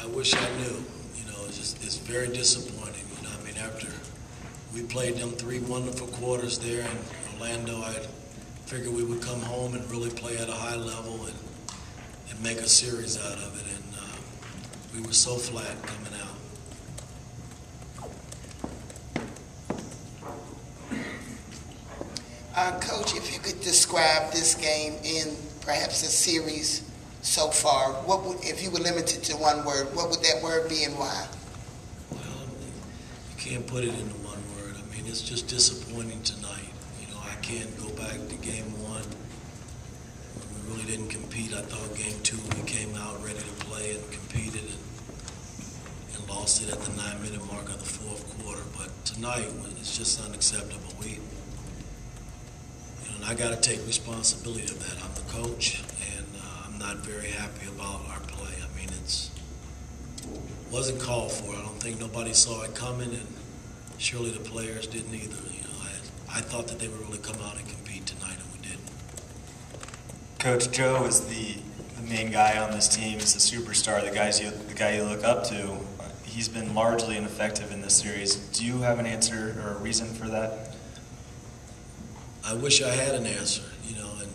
I wish I knew. It's very disappointing. I mean, after we played them 3 wonderful quarters there in Orlando, I figured we would come home and really play at a high level and make a series out of it. And we were so flat coming out. Coach, if you could describe this game in perhaps a series so far, if you were limited to one word, what would that word be and why? Well, you can't put it into one word. I mean, it's just disappointing tonight. I can't go back to game 1. We really didn't compete. I thought game 2 we came out ready to play and competed and lost it at the 9-minute mark of the 4th quarter. But tonight, it's just unacceptable. And I got to take responsibility of that. I'm the coach, and I'm not very happy about our play. I mean, it wasn't called for. I don't think nobody saw it coming, and surely the players didn't either. I thought that they would really come out and compete tonight, and we didn't. Coach, Joe is the main guy on this team. He's the superstar, the guy you look up to. He's been largely ineffective in this series. Do you have an answer or a reason for that? I wish I had an answer, and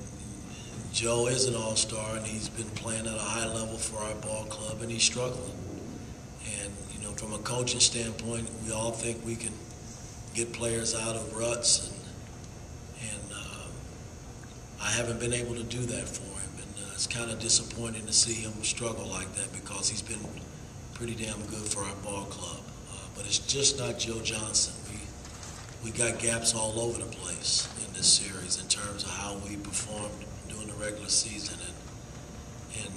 Joe is an all-star, and he's been playing at a high level for our ball club, and he's struggling. And, from a coaching standpoint, we all think we can get players out of ruts, and I haven't been able to do that for him, and it's kind of disappointing to see him struggle like that because he's been pretty damn good for our ball club. But it's just not Joe Johnson. We got gaps all over the place in this series in terms of how we performed during the regular season and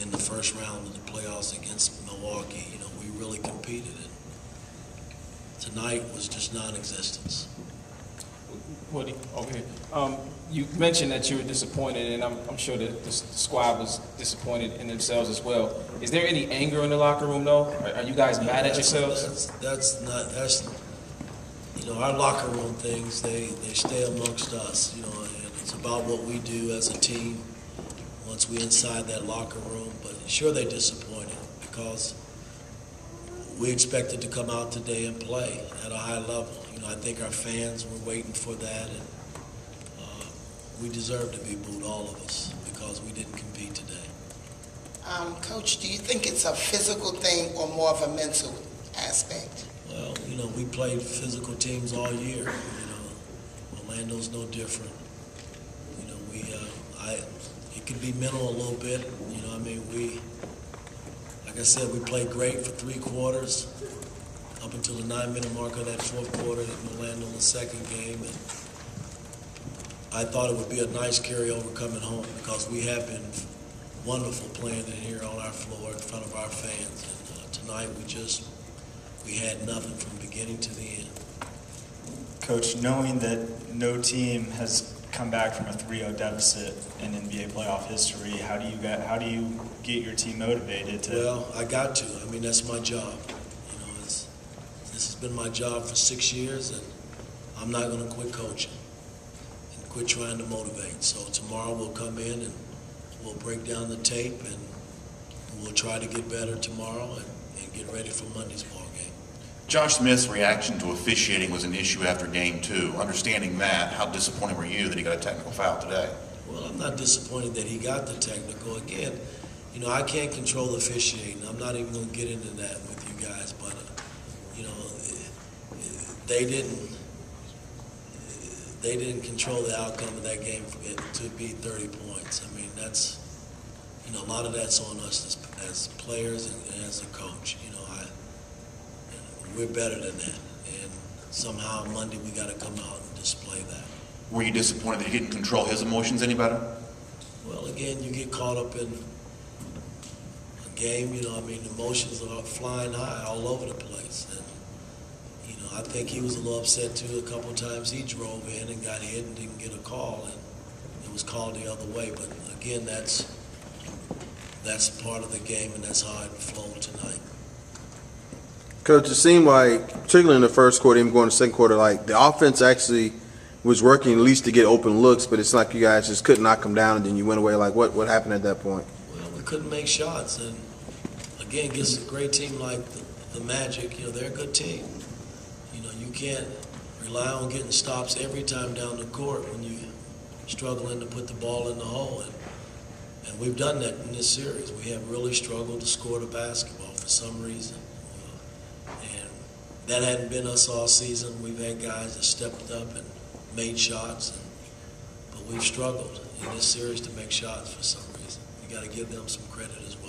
in the first round of the playoffs against Milwaukee. We really competed, and tonight was just non-existence. Woody, over here. You mentioned that you were disappointed, and I'm sure that the squad was disappointed in themselves as well. Is there any anger in the locker room, though? Are you guys mad at yourselves? Our locker room things, they stay amongst us, and it's about what we do as a team once we're inside that locker room. But sure, they're disappointed because we expected to come out today and play at a high level. I think our fans were waiting for that, and we deserve to be booed, all of us, because we didn't compete today. Coach, do you think it's a physical thing or more of a mental aspect? Well, we played physical teams all year. Orlando's no different. It could be mental a little bit. Like I said, we played great for 3 quarters up until the 9-minute mark of that 4th quarter in Orlando in the second game. And I thought it would be a nice carryover coming home because we have been wonderful playing in here on our floor in front of our fans. And tonight we had nothing from beginning to the end. Coach, knowing that no team has come back from a 3-0 deficit in NBA playoff history, how do you get your team motivated to? Well, I got to. That's my job. This has been my job for 6 years, and I'm not going to quit coaching and quit trying to motivate. So tomorrow we'll come in and we'll break down the tape, and we'll try to get better tomorrow and get ready for Monday's ball game. Josh Smith's reaction to officiating was an issue after game 2. Understanding that, how disappointed were you that he got a technical foul today? Well, I'm not disappointed that he got the technical. Again, I can't control the officiating. I'm not even going to get into that with you guys, but they didn't control the outcome of that game to be 30 points. That's a lot of that's on us as players and as a coach. We're better than that, and somehow Monday we got to come out and display that. Were you disappointed that he didn't control his emotions any better? Well, again, you get caught up in a game. Emotions are flying high all over the place, and I think he was a little upset too. A couple of times he drove in and got hit and didn't get a call, and it was called the other way. But again, that's part of the game, and that's how it flowed tonight. Coach, it seemed like, particularly in the first quarter, even going to the second quarter, like the offense actually was working at least to get open looks, but it's like you guys just couldn't knock them down, and then you went away. Like, what happened at that point? Well, we couldn't make shots, and again, against a great team like the Magic, they're a good team. You can't rely on getting stops every time down the court when you're struggling to put the ball in the hole. And we've done that in this series. We have really struggled to score the basketball for some reason. And that hadn't been us all season. We've had guys that stepped up and made shots, but we've struggled in this series to make shots for some reason. We got to give them some credit as well.